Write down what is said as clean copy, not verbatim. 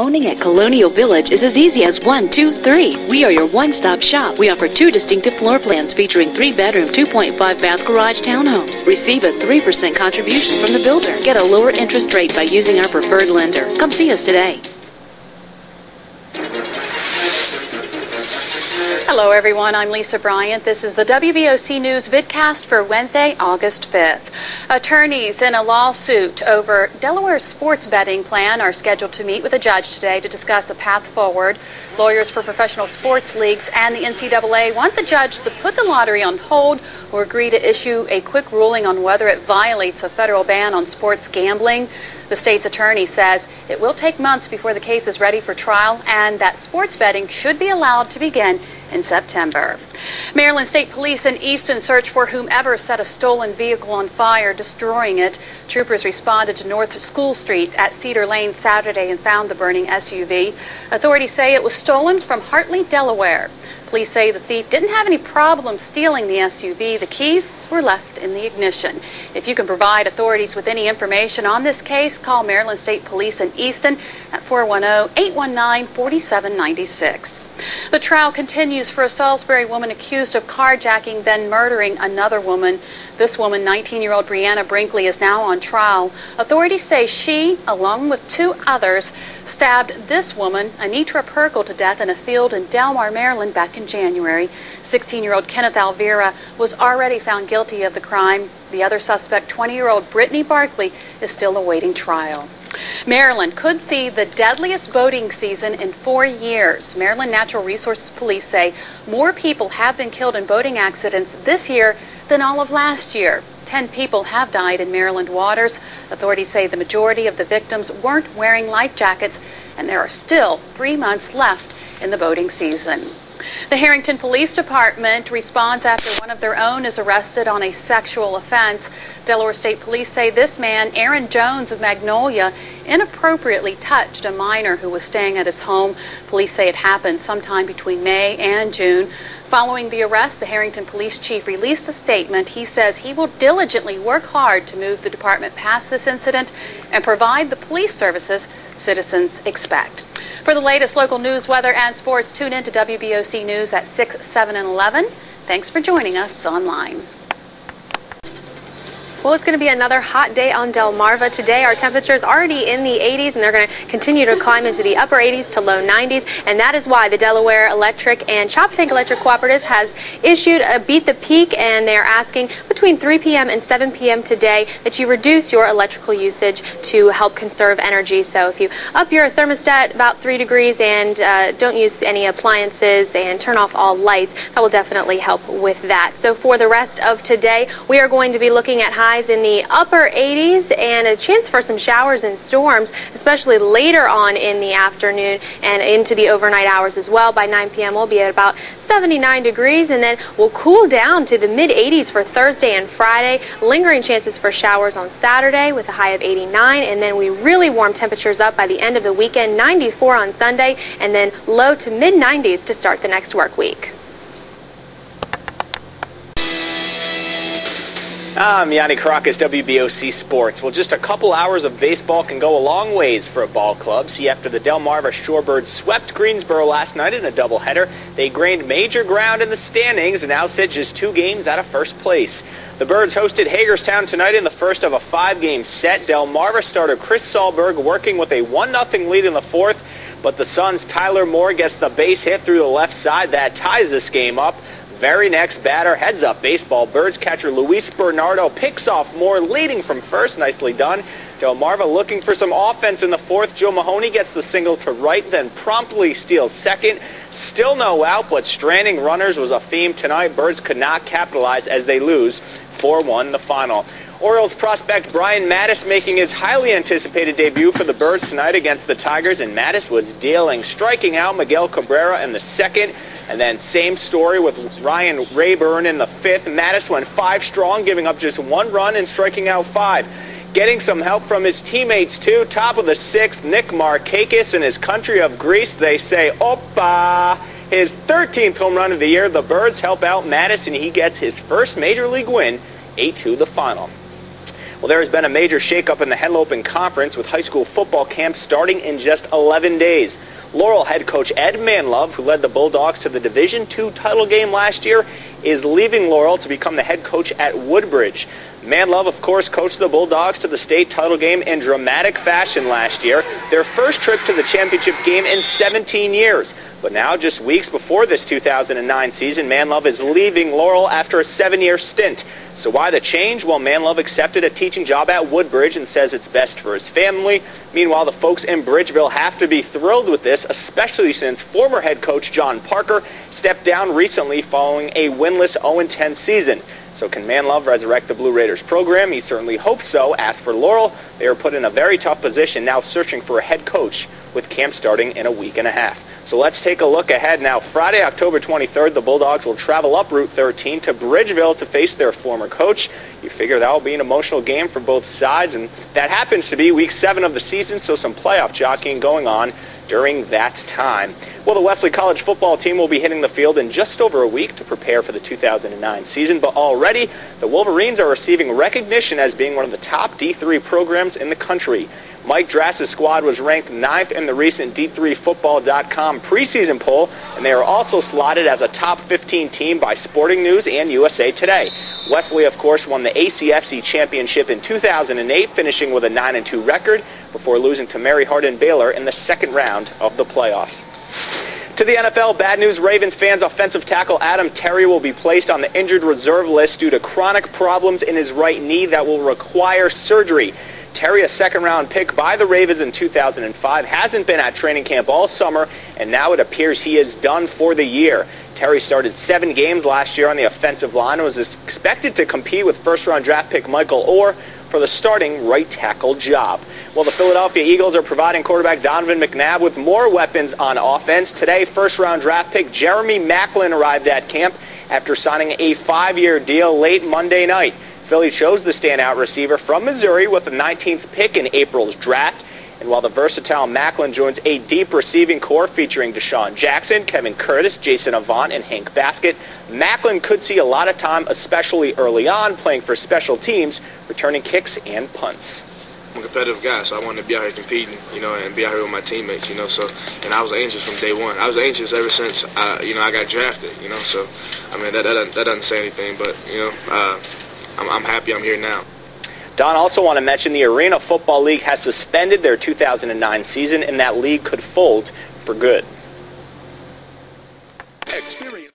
Owning at Colonial Village is as easy as 1, 2, 3. We are your one-stop shop. We offer 2 distinctive floor plans featuring 3-bedroom, 2.5-bath garage townhomes. Receive a 3% contribution from the builder. Get a lower interest rate by using our preferred lender. Come see us today. Hello everyone, I'm Lisa Bryant. This is the WBOC News vidcast for Wednesday, August 5th. Attorneys in a lawsuit over Delaware's sports betting plan are scheduled to meet with a judge today to discuss a path forward. Lawyers for professional sports leagues and the NCAA want the judge to put the lottery on hold or agree to issue a quick ruling on whether it violates a federal ban on sports gambling. The state's attorney says it will take months before the case is ready for trial and that sports betting should be allowed to begin in September. Maryland State Police in Easton search for whomever set a stolen vehicle on fire, destroying it. Troopers responded to North School Street at Cedar Lane Saturday and found the burning SUV. Authorities say it was stolen from Hartley, Delaware. Police say the thief didn't have any problem stealing the SUV. The keys were left in the ignition. If you can provide authorities with any information on this case, call Maryland State Police in Easton at 410-819-4796. The trial continues for a Salisbury woman accused of carjacking, then murdering another woman. This woman, 19-year-old Brianna Brinkley, is now on trial. Authorities say she, along with 2 others, stabbed this woman, Anitra Perkle, to death in a field in Delmar, Maryland, back in January. 16-year-old Kenneth Alvera was already found guilty of the crime. The other suspect, 20-year-old Brittany Barkley, is still awaiting trial. Maryland could see the deadliest boating season in 4 years. Maryland Natural Resources Police say more people have been killed in boating accidents this year than all of last year. 10 people have died in Maryland waters. Authorities say the majority of the victims weren't wearing life jackets, and there are still 3 months left in the boating season. The Harrington Police Department responds after one of their own is arrested on a sexual offense. Delaware State Police say this man, Aaron Jones of Magnolia, inappropriately touched a minor who was staying at his home. Police say it happened sometime between May and June. Following the arrest, the Harrington Police Chief released a statement. He says he will diligently work hard to move the department past this incident and provide the police services citizens expect. For the latest local news, weather, and sports, tune in to WBOC News at 6, 7, and 11. Thanks for joining us online. Well, it's going to be another hot day on Delmarva today. Our temperatures already in the 80s, and they're going to continue to climb into the upper 80s to low 90s, and that is why the Delaware Electric and Chop Tank Electric Cooperative has issued a Beat the Peak, and they're asking between 3 p.m. and 7 p.m. today that you reduce your electrical usage to help conserve energy. So if you up your thermostat about 3 degrees and don't use any appliances and turn off all lights, that will definitely help with that. So for the rest of today, we are going to be looking at highs in the upper 80s and a chance for some showers and storms, especially later on in the afternoon and into the overnight hours as well. By 9 p.m. we'll be at about 79 degrees, and then we'll cool down to the mid-80s for Thursday and Friday. Lingering chances for showers on Saturday with a high of 89, and then we really warm temperatures up by the end of the weekend, 94 on Sunday, and then low to mid-90s to start the next work week. I'm Yanni Caracas, WBOC Sports. Well, just a couple hours of baseball can go a long ways for a ball club. See, after the Delmarva Shorebirds swept Greensboro last night in a doubleheader, they gained major ground in the standings and now sit just 2 games out of first place. The Birds hosted Hagerstown tonight in the first of a 5-game set. Delmarva starter Chris Sahlberg working with a 1-0 lead in the 4th, but the Suns' Tyler Moore gets the base hit through the left side. That ties this game up. Very next batter, heads up baseball. Birds catcher Luis Bernardo picks off Moore, leading from first. Nicely done. Delmarva looking for some offense in the 4th. Joe Mahoney gets the single to right, then promptly steals second. Still no out, but stranding runners was a theme tonight. Birds could not capitalize as they lose 4-1 the final. Orioles prospect Brian Mattis making his highly anticipated debut for the Birds tonight against the Tigers, and Mattis was dealing, striking out Miguel Cabrera in the 2nd. And then same story with Ryan Rayburn in the 5th. Mattis went 5 strong, giving up just 1 run and striking out 5. Getting some help from his teammates, too. Top of the 6th, Nick Markakis in his country of Greece. They say, Opa! His 13th home run of the year. The Birds help out Mattis, and he gets his first Major League win, 8-2 the final. Well, there has been a major shakeup in the Henlopen Conference with high school football camps starting in just 11 days. Laurel head coach Ed Manlove, who led the Bulldogs to the Division II title game last year, is leaving Laurel to become the head coach at Woodbridge. Manlove, of course, coached the Bulldogs to the state title game in dramatic fashion last year, their first trip to the championship game in 17 years. But now, just weeks before this 2009 season, Manlove is leaving Laurel after a 7-year stint. So why the change? Well, Manlove accepted a teaching job at Woodbridge and says it's best for his family. Meanwhile, the folks in Bridgeville have to be thrilled with this, especially since former head coach John Parker stepped down recently following a winless 0-10 season. So can Manlove resurrect the Blue Raiders program? He certainly hopes so. As for Laurel, they are put in a very tough position now, searching for a head coach with camp starting in a week and a half. So let's take a look ahead now. Friday, October 23rd, the Bulldogs will travel up Route 13 to Bridgeville to face their former coach. You figure that will be an emotional game for both sides, and that happens to be Week 7 of the season, so some playoff jockeying going on during that time. Well, the Wesley College football team will be hitting the field in just over a week to prepare for the 2009 season, but already the Wolverines are receiving recognition as being one of the top D3 programs in the country. Mike Drass's squad was ranked 9th in the recent D3Football.com preseason poll, and they are also slotted as a top 15 team by Sporting News and USA Today. Wesley, of course, won the ACFC championship in 2008, finishing with a 9-2 record before losing to Mary Hardin Baylor in the second round of the playoffs. To the NFL, bad news. Ravens fans, offensive tackle Adam Terry will be placed on the injured reserve list due to chronic problems in his right knee that will require surgery. Terry, a second-round pick by the Ravens in 2005, hasn't been at training camp all summer, and now it appears he is done for the year. Terry started 7 games last year on the offensive line and was expected to compete with first-round draft pick Michael Orr for the starting right tackle job. Well, the Philadelphia Eagles are providing quarterback Donovan McNabb with more weapons on offense. Today, first-round draft pick Jeremy Maclin arrived at camp after signing a 5-year deal late Monday night. Philly chose the standout receiver from Missouri with the 19th pick in April's draft. And while the versatile Maclin joins a deep receiving core featuring Deshaun Jackson, Kevin Curtis, Jason Avant, and Hank Baskett, Maclin could see a lot of time, especially early on, playing for special teams, returning kicks and punts. I'm a competitive guy, so I wanted to be out here competing, and be out here with my teammates, so, and I was anxious from day one. I was anxious ever since, I got drafted, so, I mean, that doesn't say anything, but, I'm happy I'm here now. Don, also want to mention the Arena Football League has suspended their 2009 season, and that league could fold for good.